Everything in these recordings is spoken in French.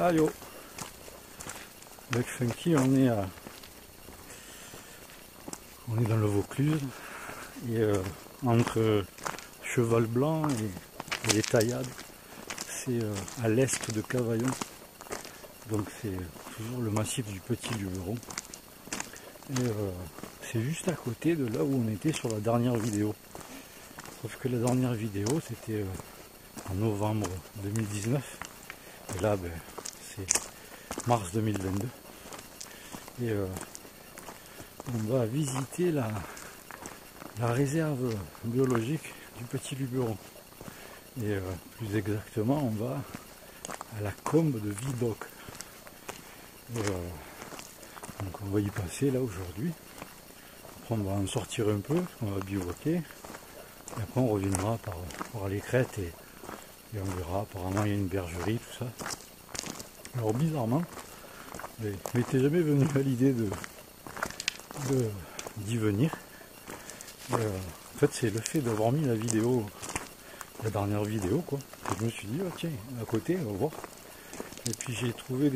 Allô, avec Funky, on est dans le Vaucluse et entre Cheval Blanc et les Taillades, c'est à l'est de Cavaillon, donc c'est toujours le massif du Petit Luberon et c'est juste à côté de là où on était sur la dernière vidéo, sauf que la dernière vidéo c'était en novembre 2019 et là ben, c'est mars 2022 et on va visiter la réserve biologique du Petit Luberon et plus exactement on va à la combe de Vidocq et donc on va y passer là aujourd'hui. Après on va en sortir un peu, on va bivouaquer et après on reviendra par les crêtes et on verra. Apparemment il y a une bergerie, tout ça. Alors bizarrement, je m'étais jamais venu à l'idée d'y venir. En fait c'est le fait d'avoir mis la dernière vidéo quoi. Et je me suis dit oh, tiens, à côté on va voir. Et puis j'ai trouvé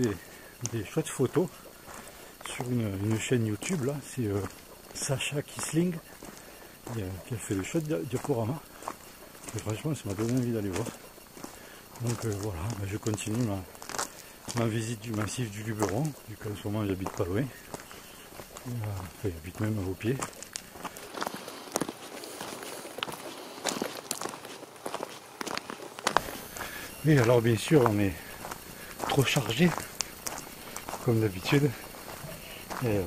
des chouettes photos sur une chaîne YouTube là, c'est Sacha Kissling qui a fait le chouette diaporama. Et franchement ça m'a donné envie d'aller voir. Donc voilà, je continue ma visite du massif du Luberon, vu qu'en ce moment j'habite pas loin. J'habite même au pied. Et alors bien sûr on est trop chargé, comme d'habitude. Et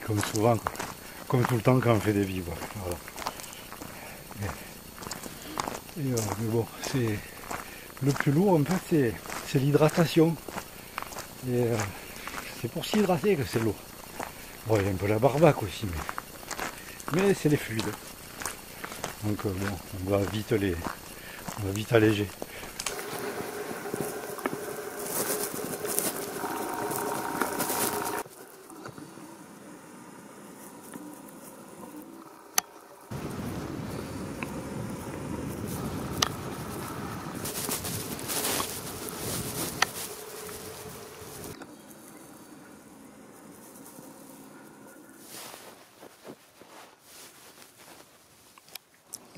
comme souvent, quoi. Comme tout le temps quand on fait des bivouacs. Voilà. Mais bon, c'est le plus lourd en fait, c'est l'hydratation. Et c'est pour s'hydrater que c'est lourd. Bon, il y a un peu la barbaque aussi, mais c'est les fluides. Donc bon, on va vite alléger.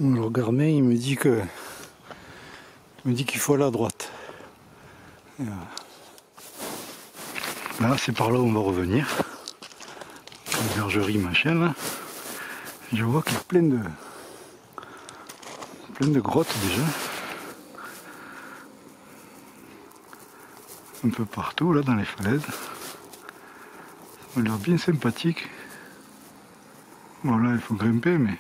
Le Garmin il me dit qu'il faut aller à droite. Là c'est par là où on va revenir. Une bergerie machin là. Je vois qu'il y a plein de grottes déjà. Un peu partout là dans les falaises. Ça a l'air bien sympathique. Bon là il faut grimper mais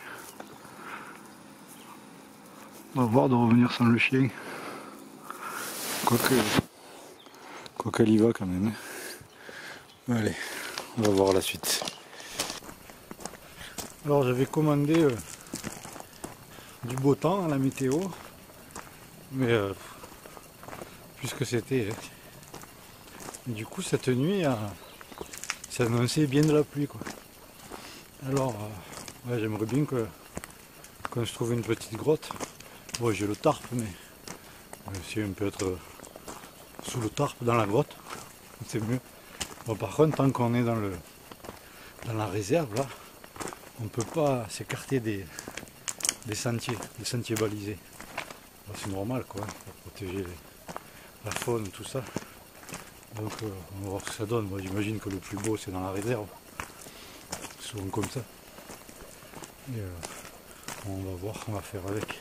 on va voir de revenir sans le chien. Quoique elle y va quand même. Allez, on va voir la suite. Alors j'avais commandé du beau temps à la météo, mais puisque c'était... Du coup cette nuit, ça annonçait bien de la pluie quoi. Alors ouais, j'aimerais bien qu'on se trouve une petite grotte. Bon, j'ai le tarp, mais si on peut être sous le tarp dans la grotte, c'est mieux. Bon, par contre, tant qu'on est dans la réserve, là, on ne peut pas s'écarter des sentiers balisés. C'est normal, quoi, pour protéger la faune, tout ça. Donc, on va voir ce que ça donne. Moi, j'imagine que le plus beau, c'est dans la réserve. Souvent comme ça. Et on va voir, on va faire avec.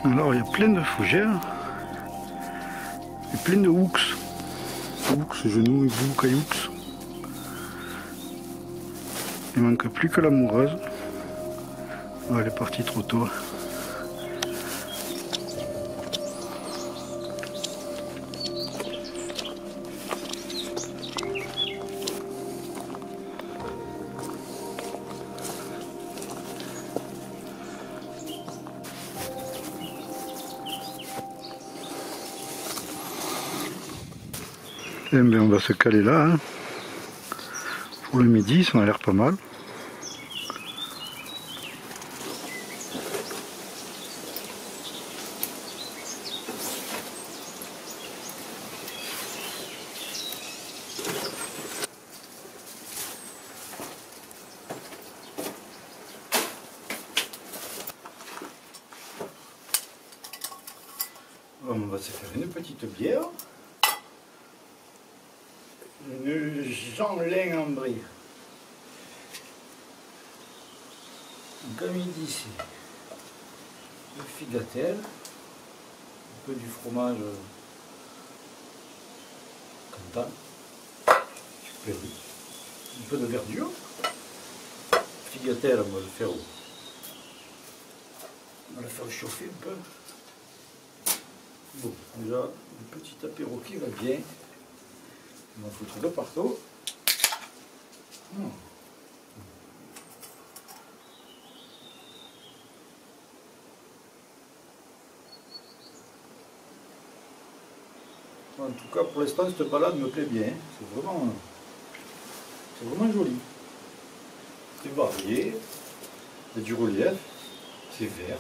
Alors il y a plein de fougères et plein de hooks. Hooks, genoux, hiboux, cailloux. Il manque plus que l'amoureuse. Oh, elle est partie trop tôt. Eh bien, on va se caler là. Hein. Pour le midi, ça a l'air pas mal. On va se faire une petite bière. Une Jean-Lin en brie. Comme il dit, c'est le figatel, un peu du fromage cantal, super, un peu de verdure. Figatel, on va le faire chauffer un peu. Bon, déjà, le petit apéro qui va bien. On va foutre de partout. En tout cas, pour l'instant, cette balade me plaît bien. C'est vraiment joli. C'est varié. Il y a du relief. C'est vert.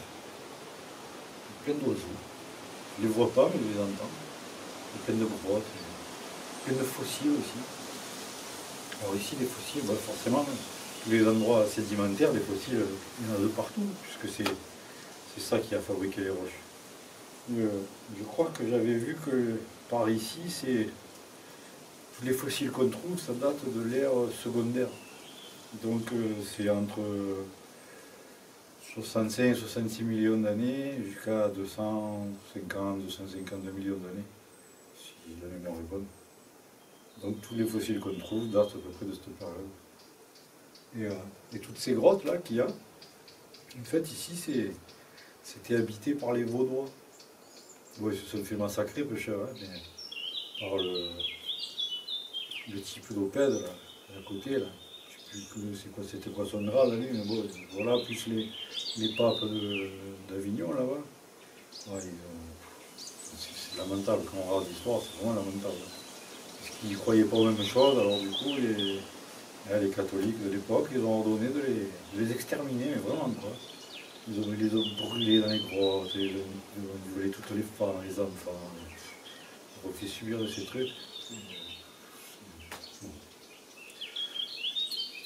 Il y a plein d'oiseaux. Je ne les vois pas, mais je les entends. Il y a plein de grottes. Plein de fossiles aussi. Alors ici, les fossiles, bah forcément, tous les endroits sédimentaires, les fossiles, il y en a de partout, puisque c'est ça qui a fabriqué les roches. Je crois que j'avais vu que par ici, tous les fossiles qu'on trouve, ça date de l'ère secondaire. Donc c'est entre 65 et 66 millions d'années jusqu'à 250, 252 millions d'années, si la mémoire est bonne. Donc tous les fossiles qu'on trouve datent à peu près de cette période. Et toutes ces grottes là qu'il y a, en fait ici c'était habité par les Vaudois. Oui, ils se sont fait massacrer peu cher, hein, mais par le type d'Opède là, à côté là. Je sais plus c'était quoi son grade là, lui, mais bon, voilà, plus les papes d'Avignon là-bas. Ouais, c'est lamentable quand on regarde l'histoire, c'est vraiment lamentable. Ils ne croyaient pas aux mêmes choses, alors du coup, les catholiques de l'époque, ils ont ordonné de les exterminer, mais vraiment quoi. Ils les ont brûlés dans les grottes, ils ont violé toutes les femmes, les enfants. Ils ont fait subir de ces trucs.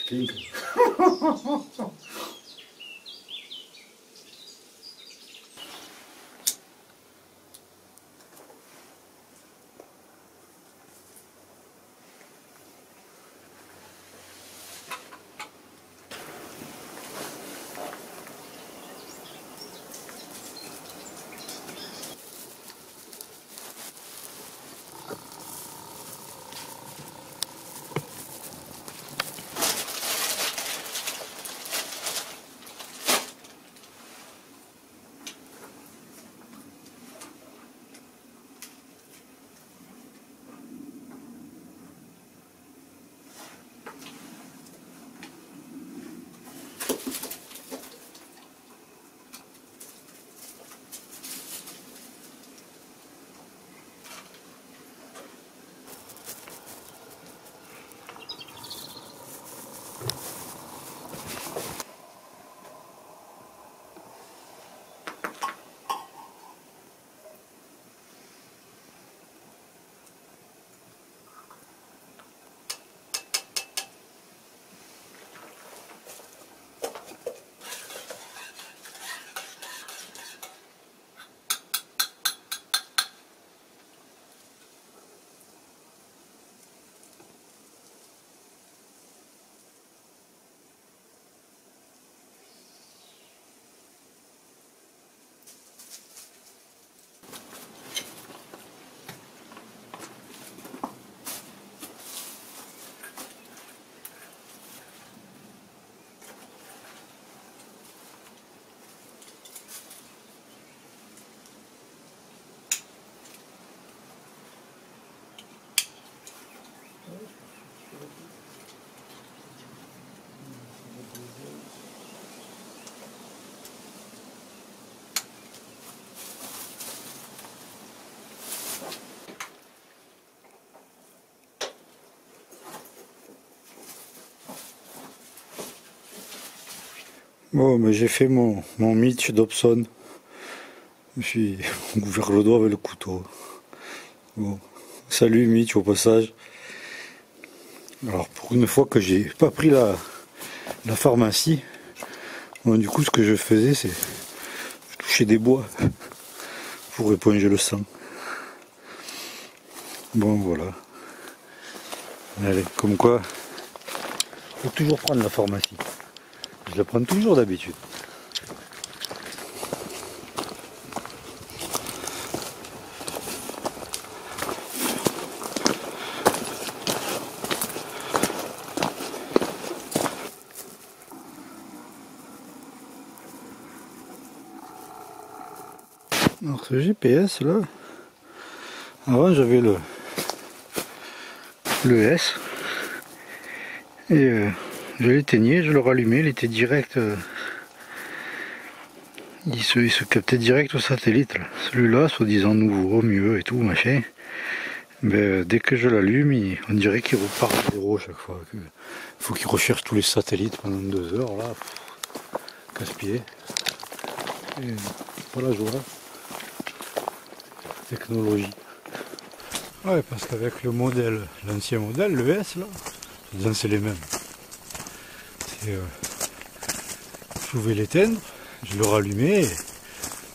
Clink. Bon, mais j'ai fait mon Mitch Dobson. Je me suis ouvert le doigt avec le couteau. Bon, salut Mitch au passage. Alors pour une fois que j'ai pas pris la pharmacie, bon, du coup ce que je faisais c'est je touchais des bois pour éponger le sang. Bon voilà. Allez, comme quoi, faut toujours prendre la pharmacie. Je la prends toujours d'habitude. Alors ce GPS là, avant j'avais le S et je l'éteignais, je le rallumais, il était direct, il se captait direct au satellite. Celui-là, soi-disant nouveau, mieux et tout, machin. Mais dès que je l'allume, on dirait qu'il repart à zéro chaque fois. Il faut qu'il recherche tous les satellites pendant 2 heures, là, casse-pied. Et pas la joie. Technologie. Ouais, parce qu'avec le modèle, l'ancien modèle, le S là, c'est les mêmes. Je pouvais l'éteindre, je le rallumais, et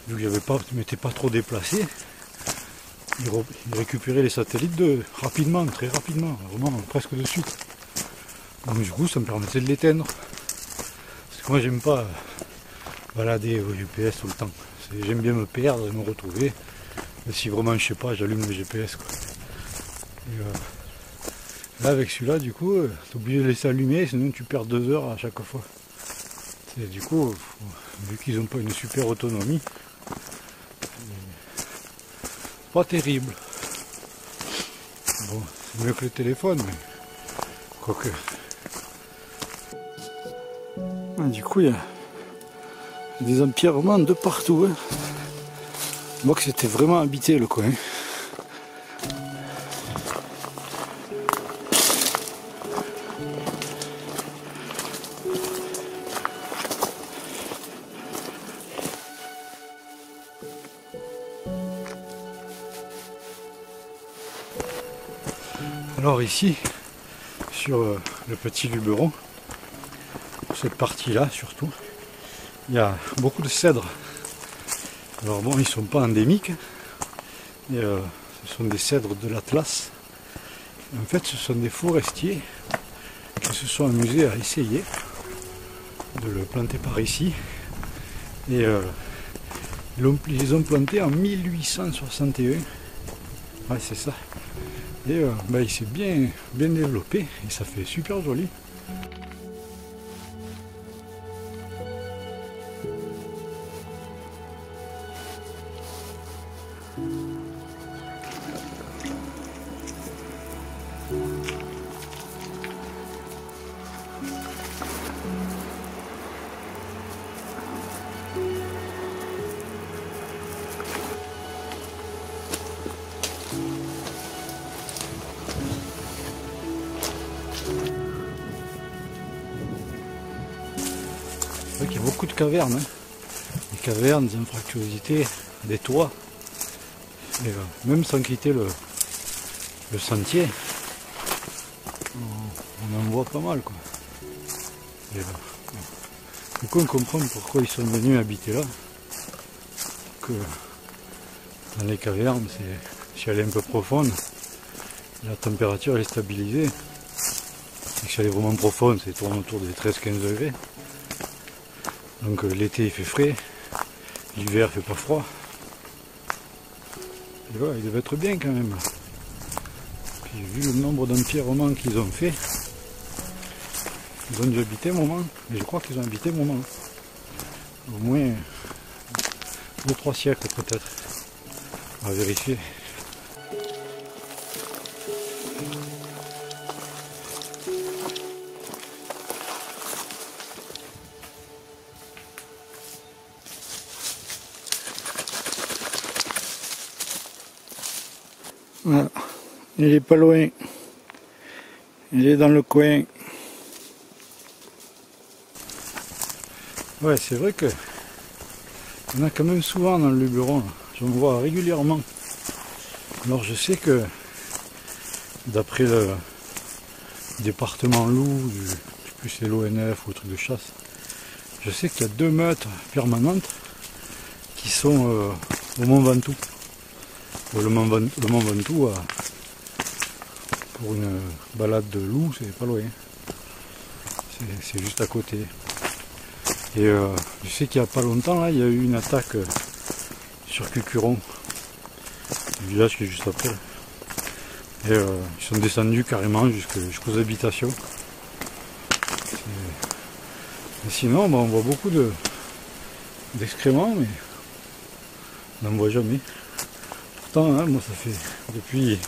vu qu'il m'était pas trop déplacé, il récupérait les satellites rapidement, très rapidement, vraiment presque de suite. Donc du coup ça me permettait de l'éteindre. Parce que moi j'aime pas balader au GPS tout le temps. J'aime bien me perdre et me retrouver. Et si vraiment je sais pas, j'allume le GPS quoi. Et là avec celui-là du coup, t'es obligé de laisser allumer, sinon tu perds 2 heures à chaque fois. Et du coup, vu qu'ils n'ont pas une super autonomie, pas terrible. Bon, c'est mieux que le téléphone, mais quoique. Du coup, il y a des empierrements de partout. Hein. Moi que c'était vraiment habité le coin. Alors ici, sur le petit Luberon, cette partie-là surtout, il y a beaucoup de cèdres. Alors bon, ils ne sont pas endémiques, et, ce sont des cèdres de l'Atlas. En fait, ce sont des forestiers qui se sont amusés à essayer de le planter par ici. Et ils les ont plantés en 1861. Ouais, c'est ça. Et il s'est bien développé et ça fait super joli. Il y a beaucoup de cavernes, hein. Des cavernes, des anfractuosités, des toits. Et même sans quitter le sentier, on en voit pas mal quoi. Et, du coup on comprend pourquoi ils sont venus habiter là. Que dans les cavernes, si elle est un peu profonde, la température elle est stabilisée. Et si elle est vraiment profonde, c'est tourne autour des 13-15 degrés. Donc l'été il fait frais, l'hiver il fait pas froid. Et voilà, il devait être bien quand même. Puis vu le nombre d'empierrements qu'ils ont fait, ils ont dû habiter un moment, et je crois qu'ils ont habité un moment. Au moins 2-3 siècles peut-être. On va vérifier. Voilà, il est pas loin, il est dans le coin. Ouais, c'est vrai que il y en a quand même souvent dans le Luberon, là. Je me vois régulièrement. Alors je sais que d'après le département loup, je sais plus c'est l'ONF ou le truc de chasse, je sais qu'il y a 2 meutes permanentes qui sont au Mont Ventoux. Le Mont Ventoux, pour une balade de loup, c'est pas loin. C'est juste à côté. Et je sais qu'il n'y a pas longtemps, là, il y a eu une attaque sur Cucuron, le village qui est juste après. Et ils sont descendus carrément jusqu'aux habitations. Et sinon, on voit beaucoup d'excréments, mais on n'en voit jamais. Pourtant, hein, moi ça fait depuis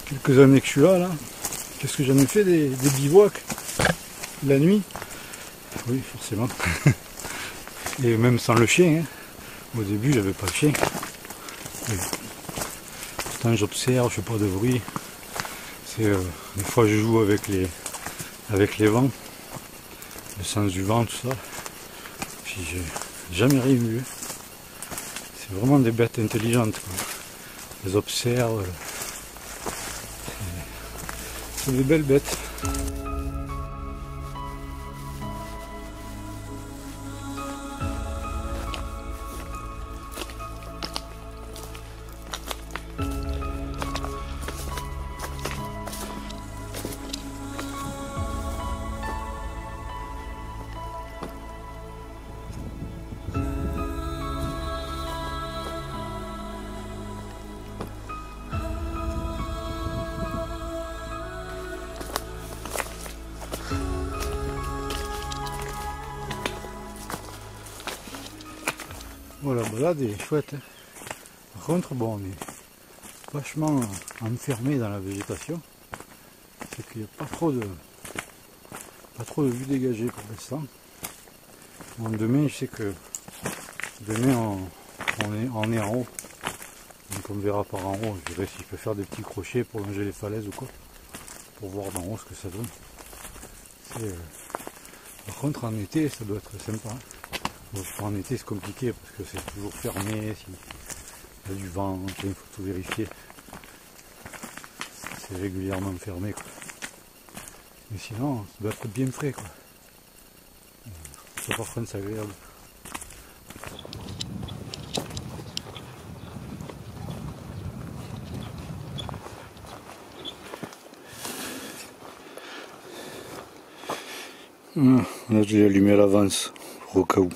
quelques années que je suis là. Qu'est-ce que j'en ai fait des bivouacs la nuit? Oui, forcément. Et même sans le chien. Hein. Au début, j'avais pas de chien. Et pourtant, j'observe, je fais pas de bruit. Des fois, je joue avec les vents, le sens du vent, tout ça. Puis j'ai jamais rien vu. C'est vraiment des bêtes intelligentes, quoi. Je les observe. C'est des belles bêtes. Bon, la balade est chouette. Hein. Par contre, bon, on est vachement enfermé dans la végétation. C'est qu'il n'y a pas trop de vue dégagée pour l'instant. Bon, demain, je sais que demain, on est en haut. Donc on verra par en haut. Je verrai si je peux faire des petits crochets pour longer les falaises ou quoi. Pour voir d'en haut ce que ça donne. Par contre, en été, ça doit être sympa. Hein. Bon, en été c'est compliqué parce que c'est toujours fermé, s'il y a du vent, il faut tout vérifier. C'est régulièrement fermé, quoi. Mais sinon, ça doit être bien frais, quoi. Ça par contre c'est agréable. Là je l'ai allumé à l'avance, au cas où.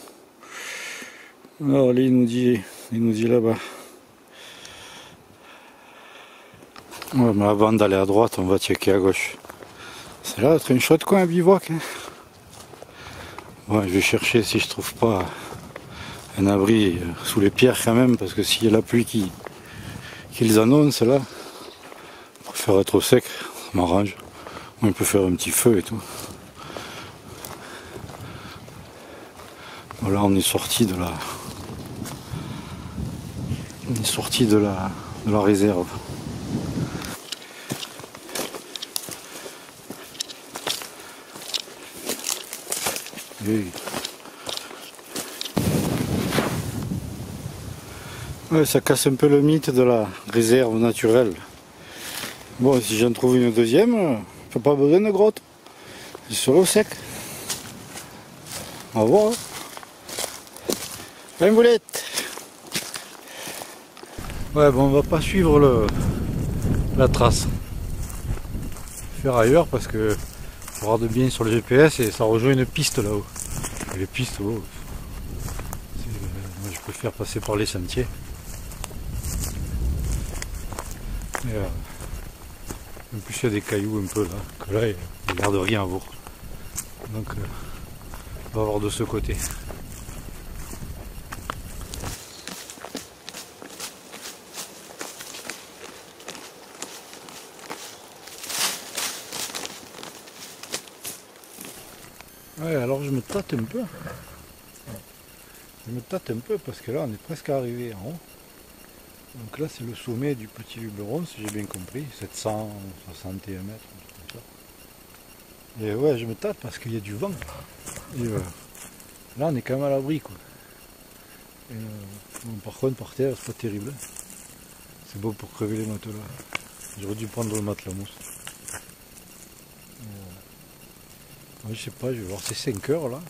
Alors là il nous dit là-bas. Ouais, mais avant d'aller à droite, on va checker à gauche. C'est là, c'est une chouette coin à bivouac. Hein. Ouais, je vais chercher si je trouve pas un abri sous les pierres quand même, parce que s'il y a la pluie qui les annonce là, je préfère être au sec, ça m'arrange. On peut faire un petit feu et tout. Voilà, on est sorti de la réserve. Et... ouais, ça casse un peu le mythe de la réserve naturelle. Bon, si j'en trouve une deuxième, j'ai pas besoin de grotte. Je serai au sec. Au revoir. Une boulette. Ouais, bon, on va pas suivre la trace. Faire ailleurs parce que on regarde bien sur le GPS et ça rejoint une piste là-haut. Et les pistes, oh, moi je préfère passer par les sentiers. Et, en plus il y a des cailloux un peu là, que là il n'y a l'air de rien avoir. Donc on va voir de ce côté. Ouais, alors je me tâte un peu. Je me tâte un peu parce que là on est presque arrivé en haut. Donc là c'est le sommet du Petit Luberon, si j'ai bien compris, 761 mètres. Comme ça. Et ouais, je me tâte parce qu'il y a du vent. Et Là on est quand même à l'abri quoi. Et, bon, par contre par terre c'est pas terrible. C'est beau pour crever les matelas. J'aurais dû prendre le matelas mousse. Ouais, je sais pas, je vais voir, c'est 5 heures là.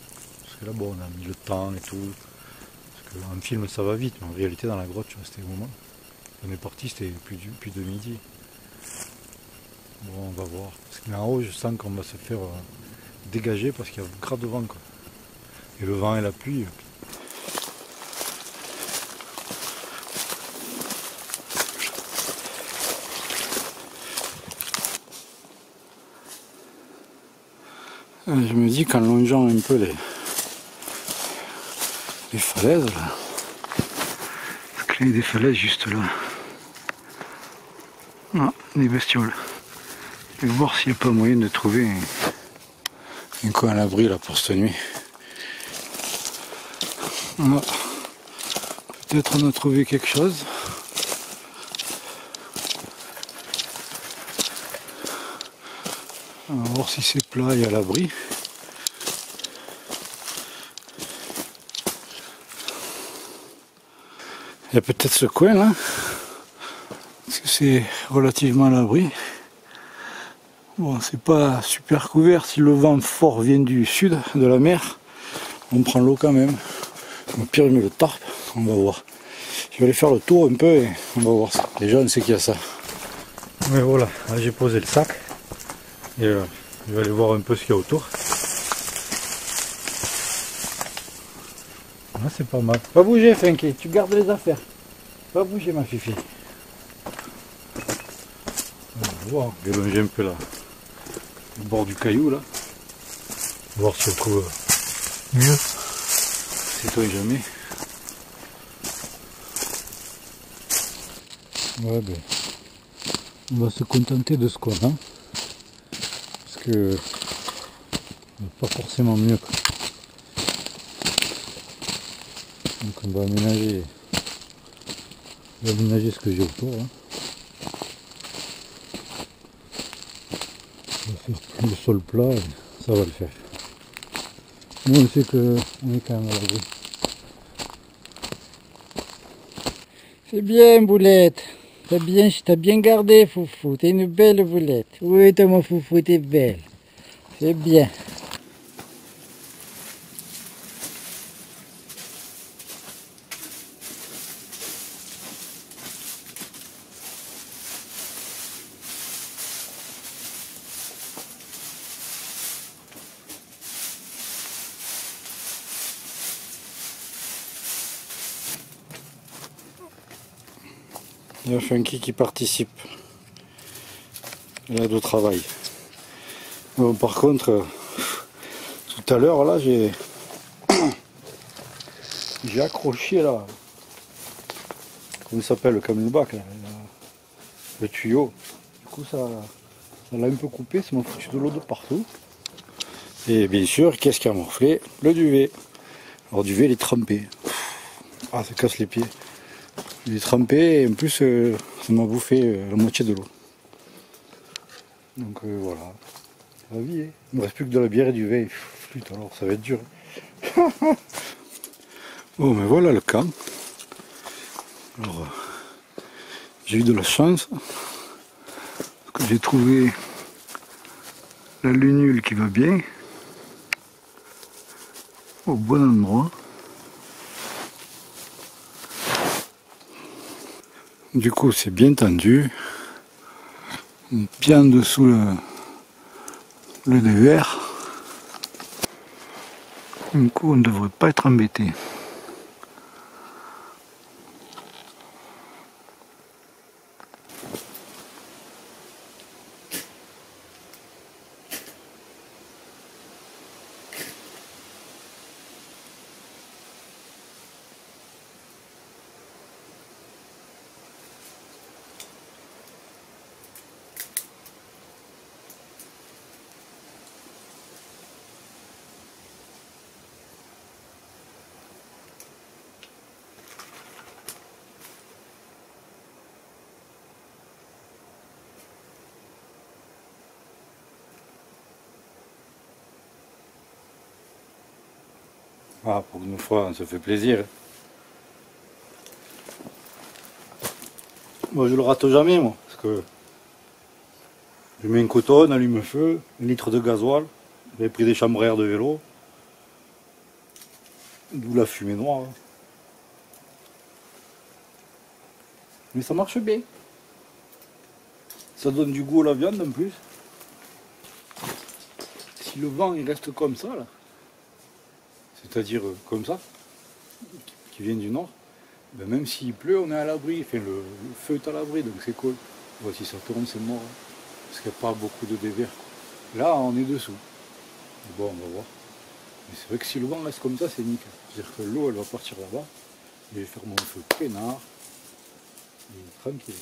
Parce que là bon on a mis le temps et tout. Parce qu'en film ça va vite, mais en réalité dans la grotte je suis resté au moment. On est parti, c'était plus de midi. Bon on va voir. Parce qu'en haut je sens qu'on va se faire dégager parce qu'il y a grave de vent quoi. Et le vent et la pluie. Je me dis qu'en longeant un peu les falaises là, parce qu'il y a des falaises juste là. Ah, des bestioles. Je vais voir s'il n'y a pas moyen de trouver un coin à l'abri là pour cette nuit. Ah, peut-être on a trouvé quelque chose. On va voir si c'est plat et à l'abri. Il y a peut-être ce coin là, parce que c'est relativement à l'abri. Bon, c'est pas super couvert. Si le vent fort vient du sud de la mer, on prend l'eau quand même. Au pire, je mets le tarp, on va voir. Je vais aller faire le tour un peu et on va voir ça. Déjà, on sait qu'il y a ça. Mais voilà, là j'ai posé le sac et je vais aller voir un peu ce qu'il y a autour. Là, c'est pas mal. Pas bouger, Funky, tu gardes les affaires. Pas bouger, ma fifi. On va voir, je vais longer un peu là. Au bord du caillou là, voir si on trouve mieux, c'est toi jamais. Ouais ben, on va se contenter de ce qu'on a, parce que pas forcément mieux quoi. Donc on va aménager ce que j'ai autour là. On va faire le sol plat et ça va le faire. Nous on sait qu'on est quand même à l'abri. C'est bien Boulette, t'as bien gardé Foufou, t'es une belle Boulette. Oui toi mon Foufou, t'es belle. C'est bien. Il y a Funky qui participe. Il y a du travail. Bon, par contre, tout à l'heure là j'ai accroché là. Comment ça s'appelle le camelback là, le tuyau. Du coup ça l'a un peu coupé, ça m'a foutu de l'eau de partout. Et bien sûr, qu'est-ce qui a morflé? Le duvet. Alors le duvet il est trempé. Ah ça casse les pieds. Il est trempé et en plus ça m'a bouffé la moitié de l'eau. Donc voilà. La vie, hein. Il ne me reste plus que de la bière et du vin. Flûte alors, ça va être dur. Bon mais voilà le camp. Alors j'ai eu de la chance. Parce que j'ai trouvé la lunule qui va bien. Au bon endroit. Du coup c'est bien tendu. Bien en dessous le dévers. Du coup on ne devrait pas être embêté. Ah, pour une fois, on se fait plaisir. Moi, je le rate jamais, moi, parce que je mets un coton, allume le feu, 1 litre de gasoil, j'avais pris des chambres à air de vélo, d'où la fumée noire. Mais ça marche bien. Ça donne du goût à la viande en plus. Si le vent il reste comme ça, là, c'est-à-dire comme ça, qui vient du nord, ben même s'il pleut, on est à l'abri. Enfin, le feu est à l'abri, donc c'est cool. Voici ça tourne, c'est mort. Parce qu'il n'y a pas beaucoup de dévers. Là, on est dessous. Bon, on va voir. Mais c'est vrai que si le vent reste comme ça, c'est nickel. C'est-à-dire que l'eau, elle va partir là-bas. Je vais faire mon feu peinard. Et tranquille.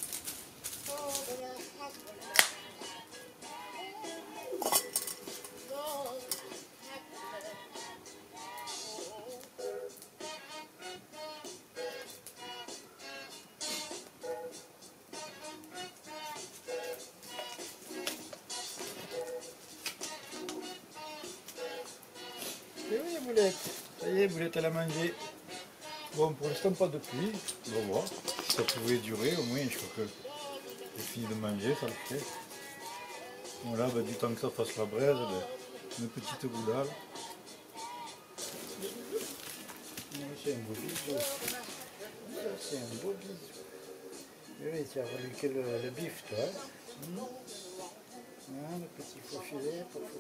Et oui, Boulette. Ça y est, Boulette, elle a mangé. Bon, pour l'instant, pas de pluie. On va voir. Si ça pouvait durer, au moins, je crois que j'ai fini de manger, ça le fait. Voilà, ben, du temps que ça fasse la braise, ben, une petite goudale. C'est un beau bisou. C'est un beau bisou. Oui, tu as voulu que le bif, toi. Ah, le petit faux filet, pour faux.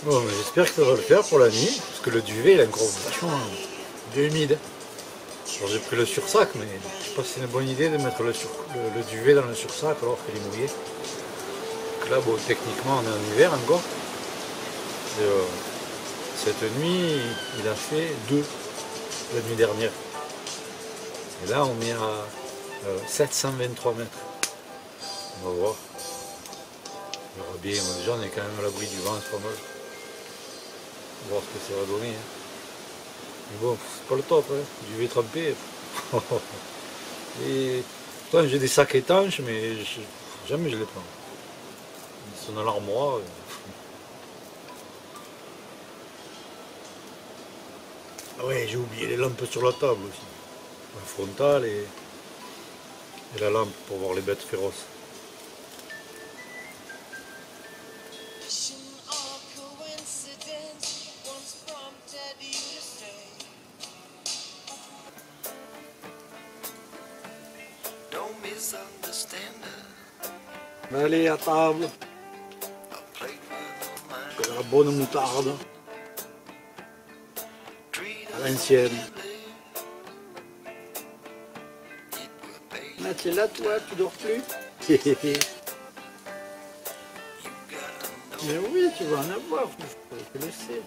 Bon, mais j'espère que ça va le faire pour la nuit, parce que le duvet il est encore vachement humide. Alors j'ai pris le sursac, mais je sais pas si c'est une bonne idée de mettre le duvet dans le sursac alors qu'il est mouillé. Donc là, bon, techniquement on est en hiver encore. Et, cette nuit, il a fait 2 la nuit dernière. Et là, on est à 723 mètres. On va voir. On verra bien. Déjà, on est quand même à l'abri du vent, c'est pas mal. On va voir ce que ça va donner. Hein. Mais bon, c'est pas le top. Hein. Du duvet trempé. Et pourtant, j'ai des sacs étanches, mais jamais je les prends. Ils sont dans l'armoire. Ah ouais, j'ai oublié les lampes sur la table aussi. La frontale et la lampe pour voir les bêtes féroces. Allez, à table. La bonne moutarde. À l'ancienne. Ah, tu es là, toi, tu dors plus? Mais oui, tu vas en avoir, tu le sais.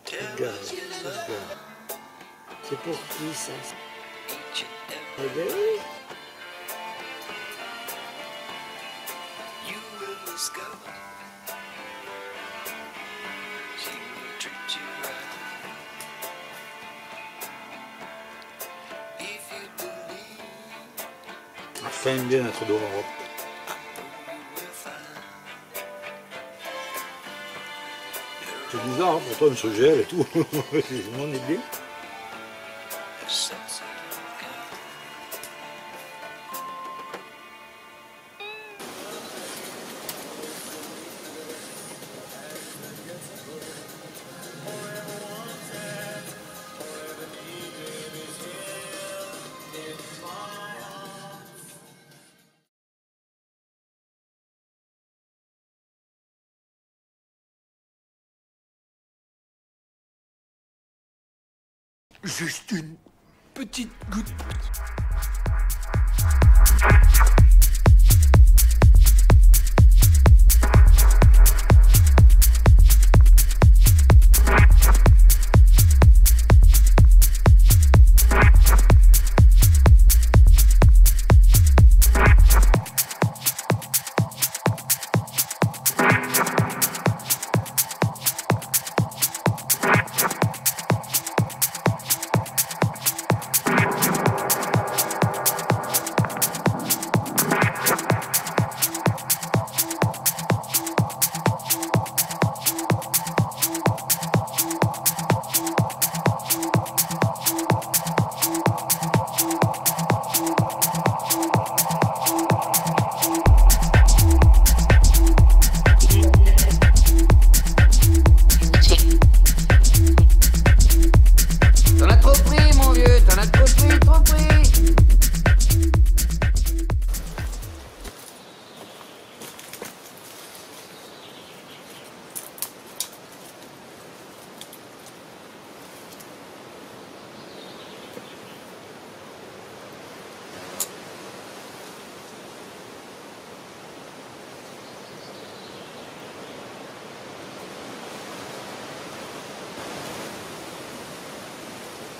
Regarde, regarde. C'est pour qui ça? Eh bien oui. C'est quand même bien d'être dehors. C'est bizarre, hein, pourtant on se gèle et tout. C'est mon idée. Juste une petite goutte.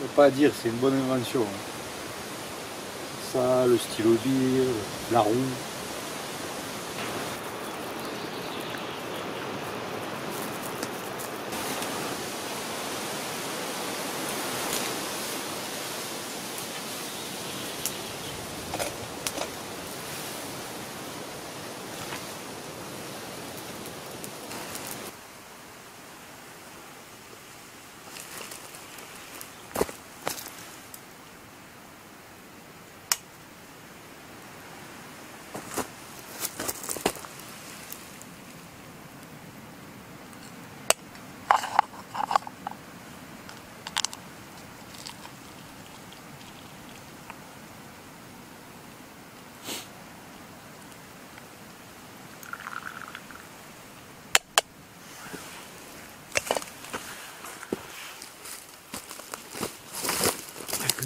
Je ne peux pas dire, c'est une bonne invention. Ça, le stylo bille, la roue.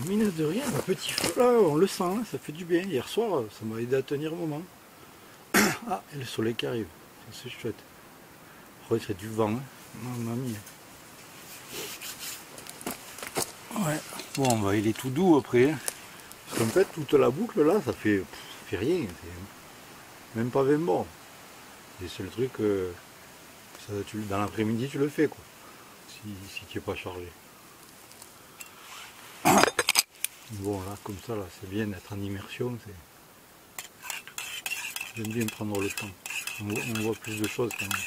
Mine de rien, le petit feu là, on le sent, hein, ça fait du bien. Hier soir, ça m'a aidé à tenir un moment. Ah, et le soleil qui arrive, c'est chouette. Après, c'est du vent, hein. Mamie. Ouais, bon, bah, il est tout doux après. Hein. Parce qu'en fait, toute la boucle là, ça fait rien. Même pas 20 bornes. Et c'est le truc, dans l'après-midi, tu le fais, quoi. Si tu n'es pas chargé. Bon là comme ça là c'est bien d'être en immersion, j'aime bien prendre le temps, on voit plus de choses quand même.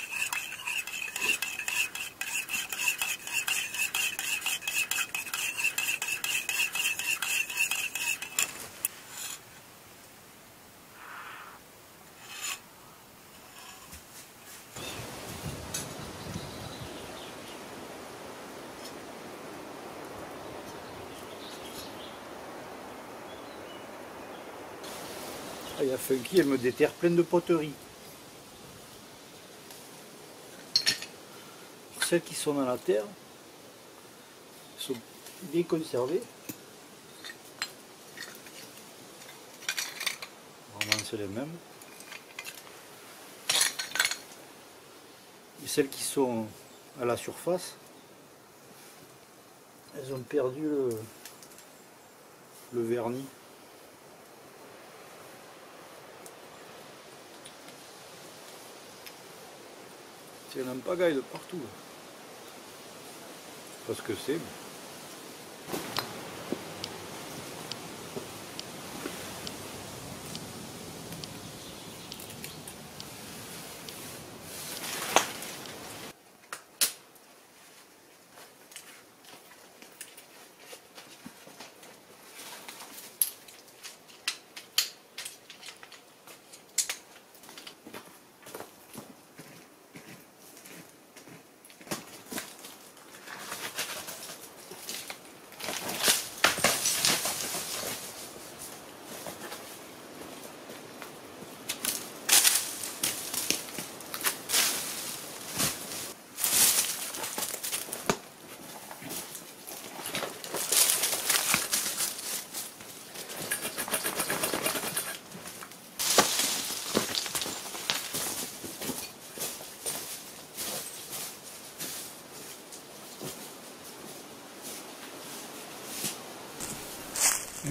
Il y a Funky, elle me déterre plein de poteries. Celles qui sont dans la terre sont bien conservées. Normalement c'est les mêmes. Et celles qui sont à la surface, elles ont perdu le vernis. C'est un pagaille de partout. Parce que c'est.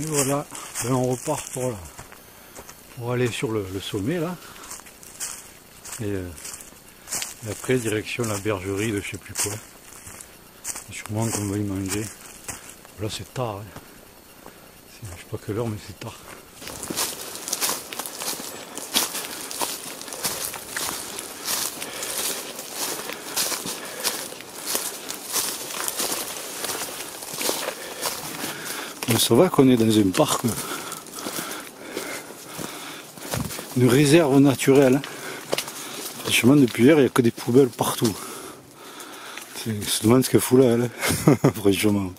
Et voilà, ben on repart pour aller sur le sommet là. Et après direction la bergerie de je sais plus quoi. Et sûrement qu'on va y manger. Là c'est tard. Hein. Je sais pas quelle heure mais c'est tard. Mais ça va qu'on est dans un parc, une réserve naturelle. Hein. Franchement, depuis hier, il n'y a que des poubelles partout. On se demande ce qu'elle fout là, elle. Franchement.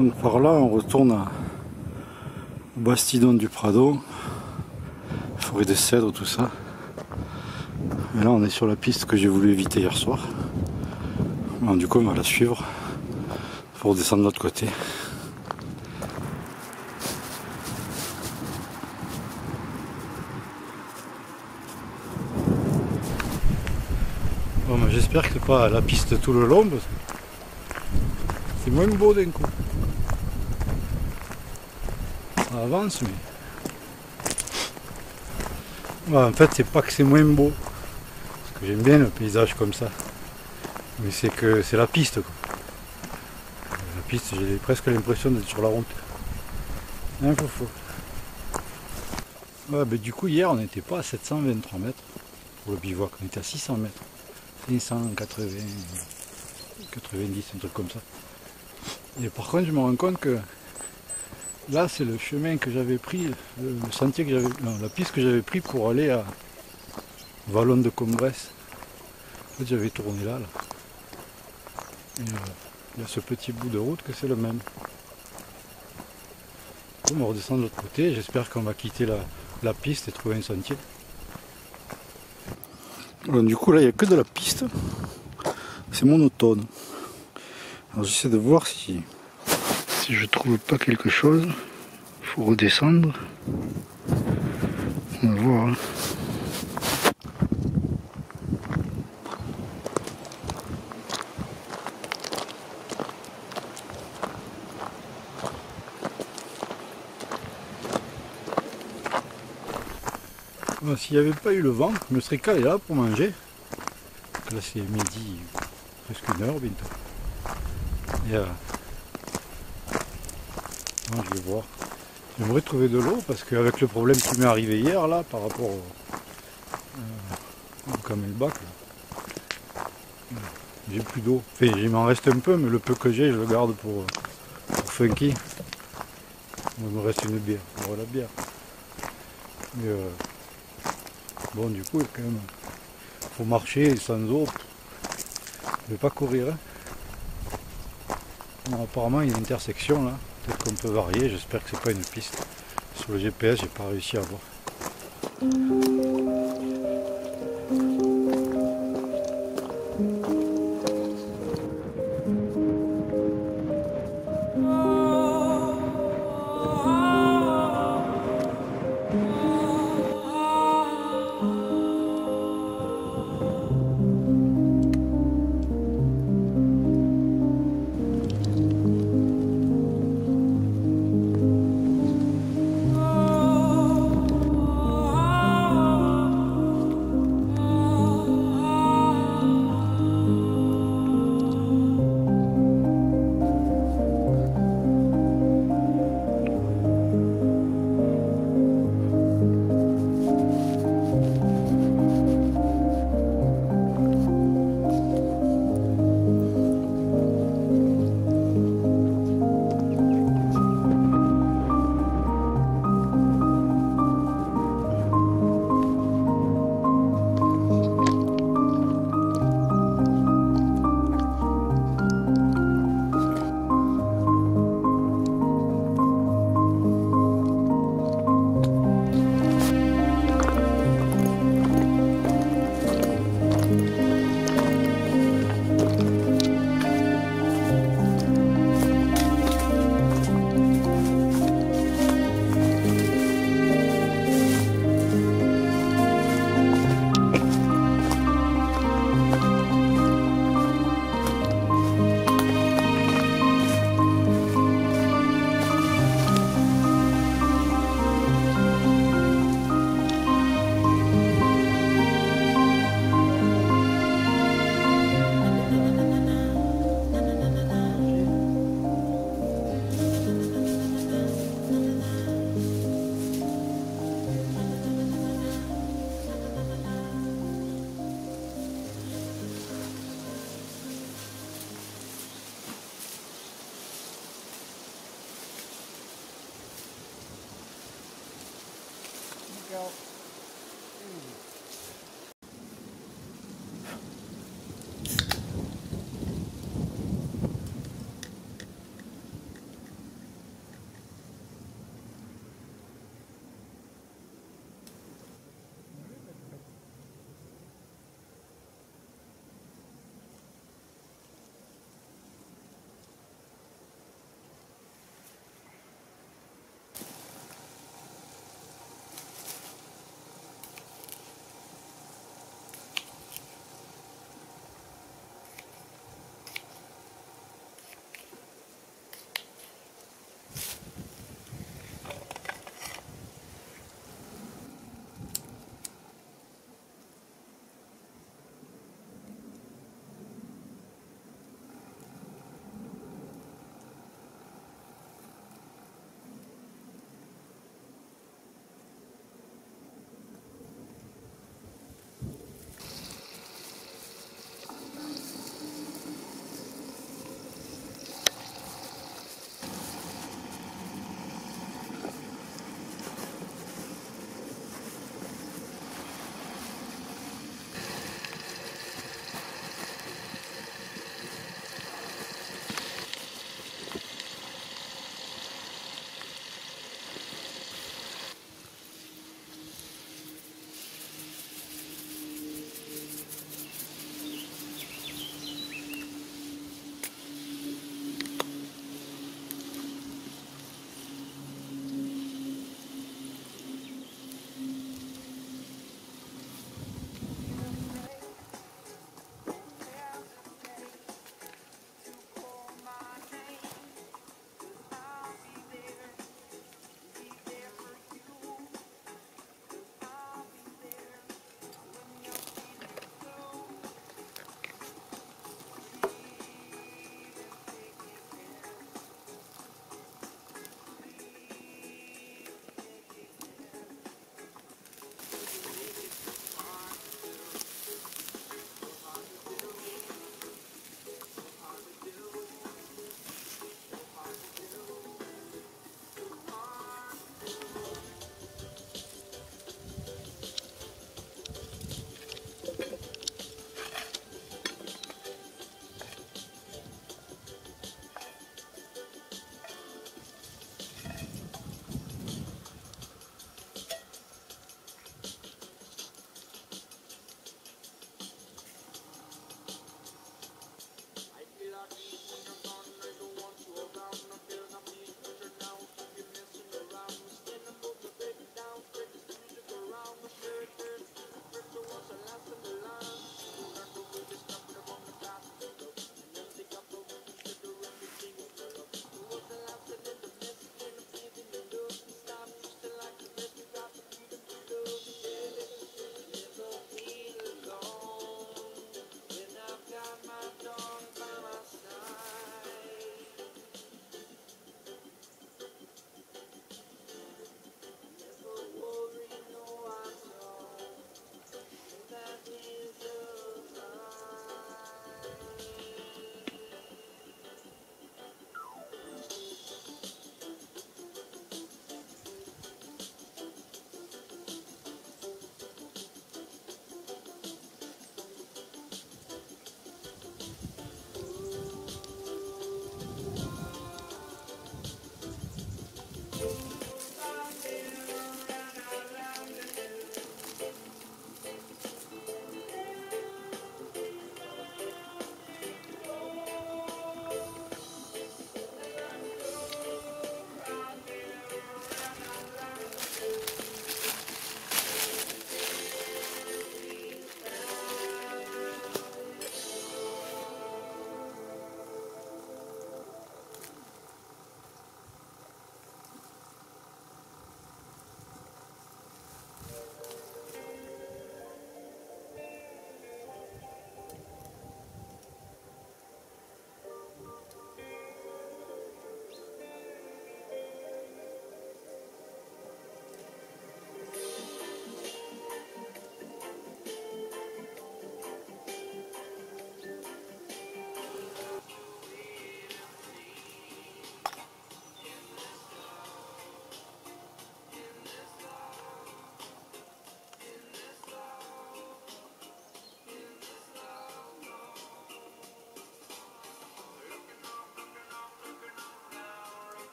Donc par là on retourne au Bastidon du Prado, forêt de cèdres, tout ça. Et là on est sur la piste que j'ai voulu éviter hier soir. Alors, du coup on va la suivre pour descendre de l'autre côté. Bon, j'espère que c'est pas la piste tout le long parce que c'est moins beau d'un coup. Ça avance mais... Ouais, en fait c'est pas que c'est moins beau. Parce que j'aime bien le paysage comme ça. Mais c'est que c'est la piste quoi. La piste j'ai presque l'impression d'être sur la route. Un peu faux. Ouais, du coup hier on n'était pas à 723 mètres pour le bivouac, on était à 600 mètres. 580, 90, un truc comme ça. Et par contre je me rends compte que là c'est le chemin que j'avais pris, le sentier que j'avais, non, la piste que j'avais pris pour aller à Vallon de Combresse. En fait j'avais tourné là. Et il y a ce petit bout de route que c'est le même. On va redescendre de l'autre côté, j'espère qu'on va quitter la piste et trouver un sentier. Alors, du coup là il n'y a que de la piste, c'est monotone. Alors j'essaie de voir si je trouve pas quelque chose. Il faut redescendre. On va voir. Hein. Bon, s'il n'y avait pas eu le vent, je me serais calé là pour manger. Là c'est midi, presque 1h bientôt. Et non, je vais voir. J'aimerais trouver de l'eau parce qu'avec le problème qui m'est arrivé hier là par rapport au camelback, j'ai plus d'eau. Enfin il m'en reste un peu mais le peu que j'ai je le garde pour Funky. Il me reste une bière, pour la bière. Mais bon du coup quand même faut marcher sans eau. Je vais pas courir. Hein. Bon, apparemment il y a une intersection là. Peut-être qu'on peut varier, j'espère que c'est pas une piste. Sur le GPS, j'ai pas réussi à voir.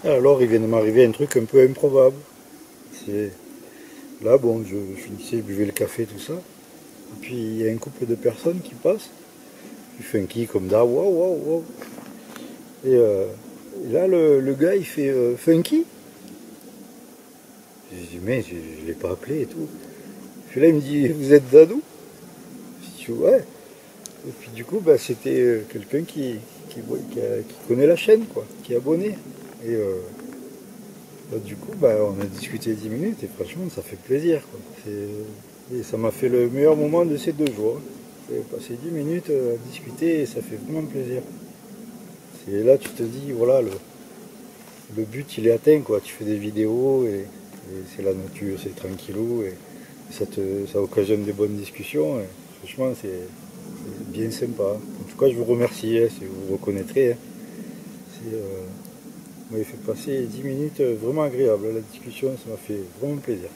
Alors il vient de m'arriver un truc un peu improbable. Là, bon, je finissais, je buvais le café, tout ça. Et puis il y a un couple de personnes qui passent, du funky comme ça, waouh, waouh, waouh. Et là, le gars, il fait funky. J'ai dit, mais je ne l'ai pas appelé et tout. Puis là, il me dit, vous êtes d'Adou? Je dis, ouais. Et puis du coup, bah, c'était quelqu'un qui connaît la chaîne, quoi, qui est abonné. Et bah, du coup, bah, on a discuté 10 minutes et franchement, ça fait plaisir, quoi. Et ça m'a fait le meilleur moment de ces 2 jours. J'ai passé 10 minutes à discuter et ça fait vraiment plaisir. Et là, tu te dis, voilà, le but, il est atteint, quoi. Tu fais des vidéos et c'est la nature, c'est tranquillou et ça occasionne des bonnes discussions. Et franchement, c'est bien sympa. En tout cas, je vous remercie, hein, si vous reconnaîtrez. Hein. Vous m'avez fait passer 10 minutes vraiment agréables. La discussion, ça m'a fait vraiment plaisir.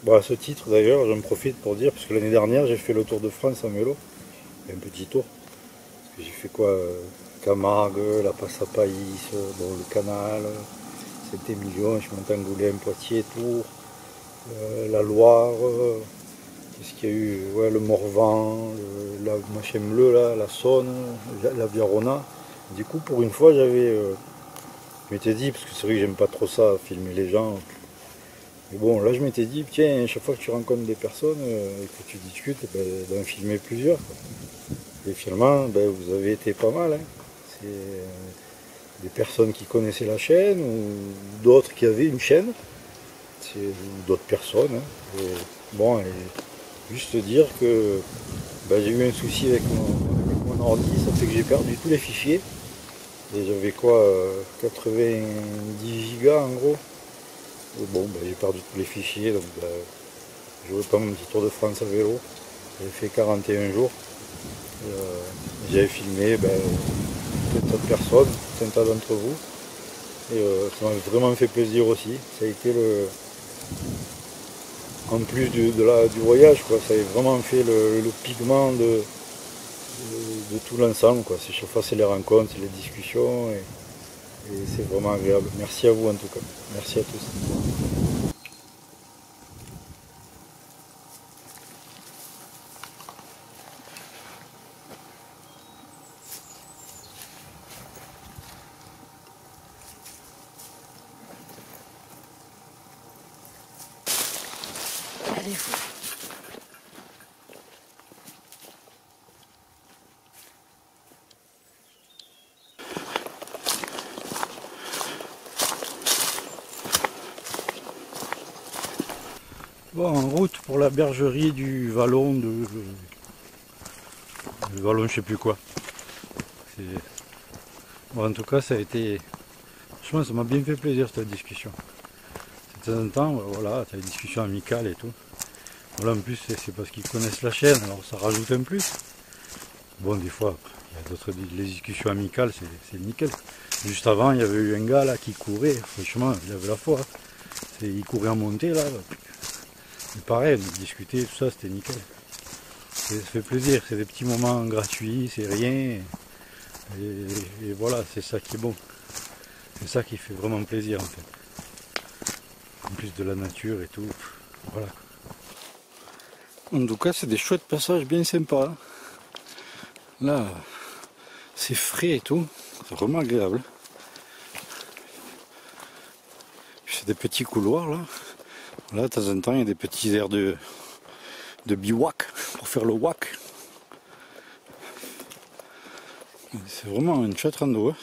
Bon, à ce titre, d'ailleurs, j'en profite pour dire, parce que l'année dernière, j'ai fait le Tour de France en vélo. Un petit tour. J'ai fait quoi Camargue, la Passapaïs, bon, le Canal, Saint-Émilion, je suis monté Angoulême, Poitiers, Tours, la Loire, qu'est-ce qu'il y a eu, ouais, le Morvan, la machin bleu, là, la Saône, la Viarona. Du coup, pour une fois, je m'étais dit, parce que c'est vrai que j'aime pas trop ça, filmer les gens. Mais bon, là, je m'étais dit, tiens, chaque fois que tu rencontres des personnes et que tu discutes, ben, d'en filmer plusieurs, quoi. Et finalement, ben, vous avez été pas mal. Hein. C'est des personnes qui connaissaient la chaîne ou d'autres qui avaient une chaîne, ou d'autres personnes. Hein. Et, bon, et juste dire que ben, j'ai eu un souci avec mon ordi, ça fait que j'ai perdu tous les fichiers. Et j'avais quoi, 90 gigas en gros. Et bon, ben, j'ai perdu tous les fichiers, donc ben, je jouais pas mon petit tour de France à vélo. J'ai fait 41 jours. J'avais filmé tout un tas de personnes, tout un tas d'entre vous. Et ça m'a vraiment fait plaisir aussi. Ça a été en plus du voyage, quoi, ça a vraiment fait le pigment de tout l'ensemble. C'est chaque fois c'est les rencontres, c'est les discussions et c'est vraiment agréable. Merci à vous en tout cas. Merci à tous. Allez, fou. Bon, en route pour la bergerie du Vallon le Vallon je sais plus quoi. Bon, en tout cas ça a été. Franchement ça m'a bien fait plaisir cette discussion. De temps en temps, voilà, tu as des discussions amicales et tout. Voilà, en plus c'est parce qu'ils connaissent la chaîne, alors ça rajoute un plus. Bon, des fois, il y a d'autres, les discussions amicales, c'est nickel. Juste avant, il y avait eu un gars là qui courait, franchement, il avait la foi. Il courait en montée là. Mais pareil, discuter, tout ça, c'était nickel. Ça fait plaisir, c'est des petits moments gratuits, c'est rien. Et voilà, c'est ça qui est bon. C'est ça qui fait vraiment plaisir en fait. En plus de la nature et tout. Voilà. En tout cas, c'est des chouettes passages bien sympas. Là, c'est frais et tout. C'est vraiment agréable. C'est des petits couloirs là. Là, de temps en temps, il y a des petits airs de bivouac pour faire le wak. C'est vraiment une chouette rando.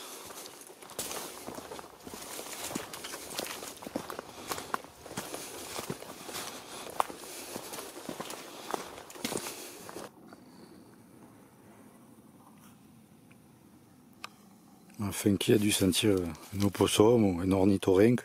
Funky a dû sentir un opossum ou un ornithorynque.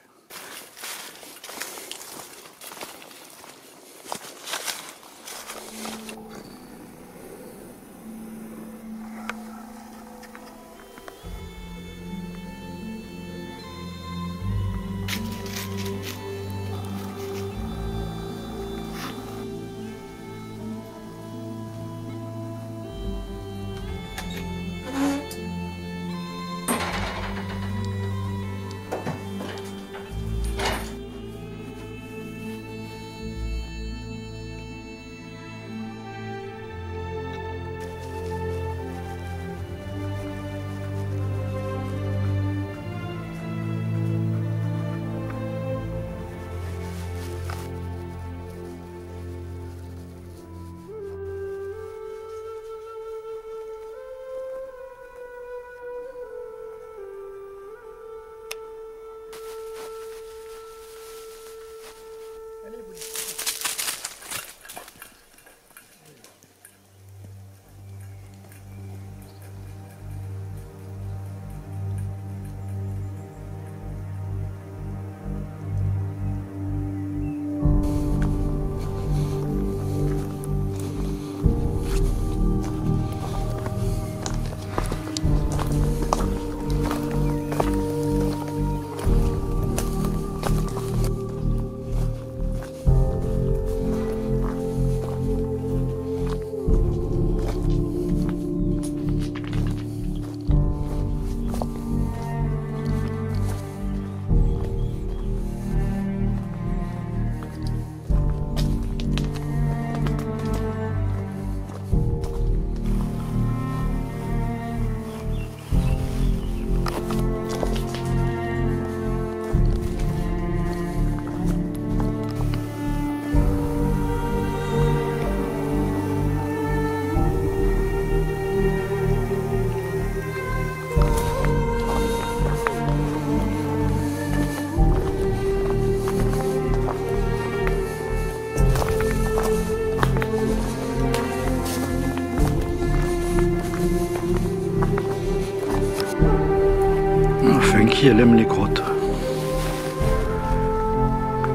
fille, elle aime les grottes.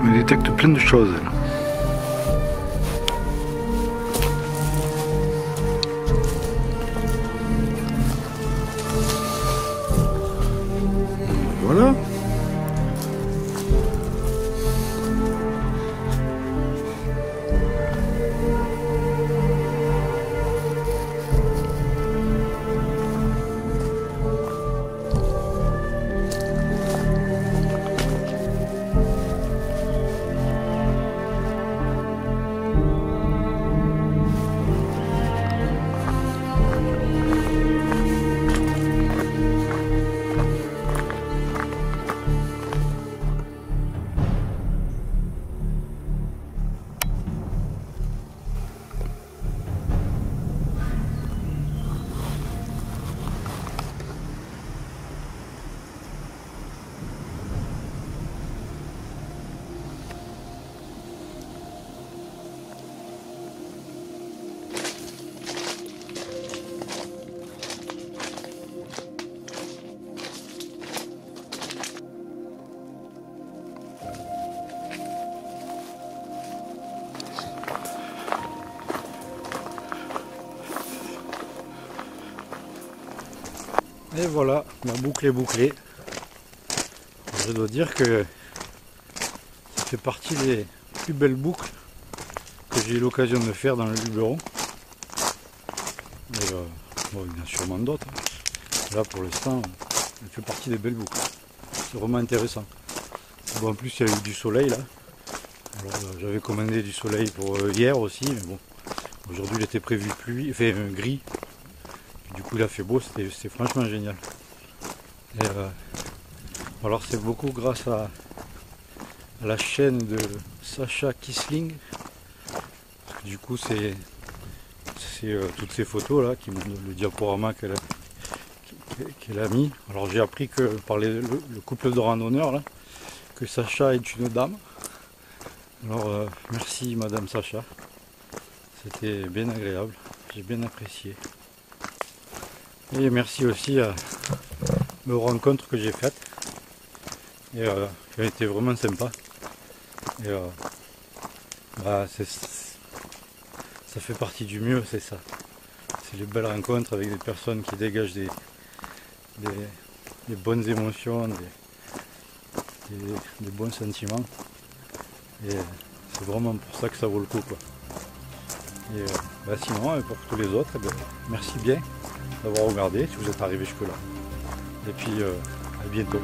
Elle détecte plein de choses. Elle. Voilà. Et voilà, ma boucle est bouclée. Je dois dire que ça fait partie des plus belles boucles que j'ai eu l'occasion de faire dans le Luberon. Bon, il y en a sûrement d'autres. Là pour l'instant, elle fait partie des belles boucles. C'est vraiment intéressant. Bon, en plus il y a eu du soleil là. Alors j'avais commandé du soleil pour hier aussi, mais bon, aujourd'hui il était prévu pluie, enfin gris. Du coup il a fait beau, c'était franchement génial. Et, alors c'est beaucoup grâce à la chaîne de Sacha Kissling. Du coup c'est toutes ces photos là qui montrent le diaporama qu'elle a mis. Alors j'ai appris que par le couple de randonneurs là, que Sacha est une dame. Alors merci Madame Sacha, c'était bien agréable, j'ai bien apprécié. Et merci aussi aux rencontres que j'ai faites, et qui ont été vraiment sympas. Et ça fait partie du mieux, c'est ça. C'est les belles rencontres avec des personnes qui dégagent des bonnes émotions, des bons sentiments. Et c'est vraiment pour ça que ça vaut le coup, quoi. Et sinon, pour tous les autres, merci bien d'avoir regardé si vous êtes arrivé jusque là. Et puis à bientôt.